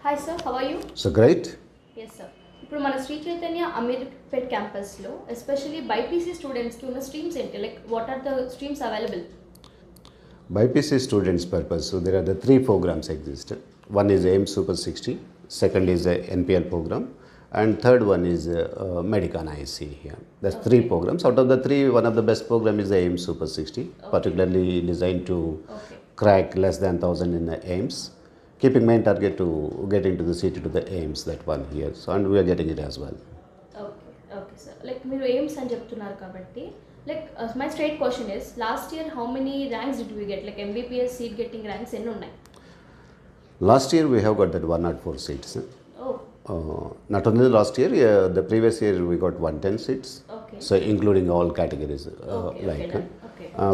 Hi sir, how are you? So great. Yes sir. ఇప్పుడు మన శ్రీ చైతన్య అమీర్పేట్ క్యాంపస్లో ఎస్పెషల్లీ బైపీసీ స్టూడెంట్స్కి ఉన్న స్ట్రీమ్స్ ఏంటి, like what are the streams available? BiPC students purpose. So there are the three programs exist. One is AIM Super 60, second is a NPL program, and third one is Medicon IC here. There's three programs. Out of the three, one of the best program is the AIM Super 60, particularly designed to crack less than 1,000 in the AIMS, keeping main target to get into the city to the AIMS, that one here. So and we are getting it as well. Okay sir, like మీరు AIIMS అని చెప్తున్నారు కాబట్టి like my straight question is last year how many ranks did we get, like MBBS seat getting ranks ఎన్ని ఉన్నాయి? Last year we have got that 104 seats. Not only last year, the previous year we got 110 seats. Okay. So including all categories, done.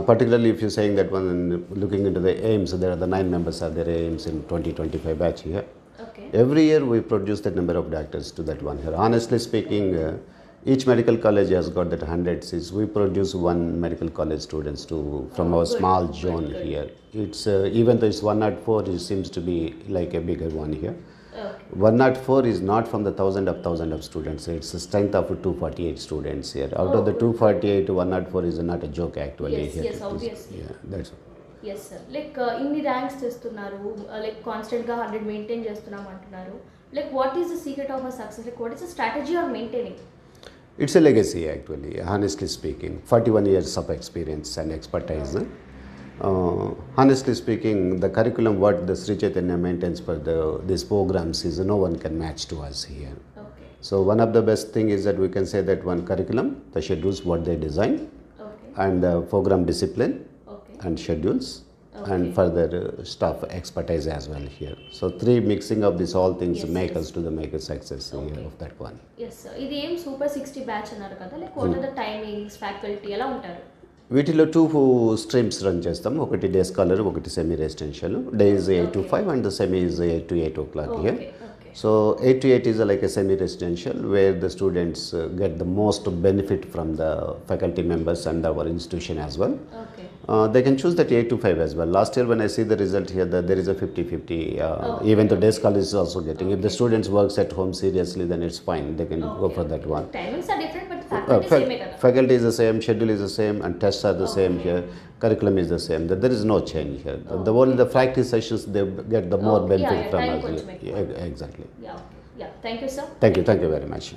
Particularly if you're saying that one, looking into the AIMS, there are the 9 members are there AIMS in 2025 batch here. Okay. Every year we produce that number of doctors to that one here. Honestly speaking, each medical college has got that 100 seats. We produce one medical college students to from our small zone here. It's even though it's 104, it seems to be like a bigger one here. Okay. 104 is not from the thousand of students. It's a strength of 248 students here. Out of the 248, 104 is not a joke actually. Yes, here. yes, obviously. Yeah, that's. Yes sir, like ఇన్ని ranks చేస్తున్నారు, like కాన్స్టెంట్గా 100 maintain చేస్తున్నాం అంటున్నారు. Like what is the secret of a success, like what is the strategy on maintaining? It's a legacy actually, honestly speaking. 41 years of experience and expertise. Honestly speaking, the curriculum what the Srichaitanya maintains for these programs is no one can match to us here. Okay. So one of the best thing is that we can say that one curriculum, the schedules what they design, Okay. and the program discipline Okay. and schedules, and Okay. further staff expertise as well here. So three mixing of these all things Yes, make yes. us to the make a success here Okay. of that one. Yes sir, ఇది ఏం super 60 batch అన్నారు కదా, like what are the timings, faculty ఎలా ఉంటారు? వీటిలో 2 streams run చేస్తాం. ఒకటి day scholar, ఒకటి semi residential. Day is 8 to 5 and the semi is 8 to 8 o'clock here. Okay, okay. So 8 to 8 is like a semi residential where the students get the most benefit from the faculty members and our institution as well. Okay. They can choose that 8 to 5 as well. Last year when I see the result here, that there is a 50-50. Even the day scholar is also getting. If the students works at home seriously, then it's fine. They can go for that one. Timings are different but faculty సేమే కదా? Faculty is the same, schedule is the same, and tests are the same here. Curriculum is the same. There is no change here. The only the practice sessions they get the more benefit from time us. కొంచెం ఎక్కువ. Exactly. Yeah, okay. Yeah, thank you sir. Thank you very much.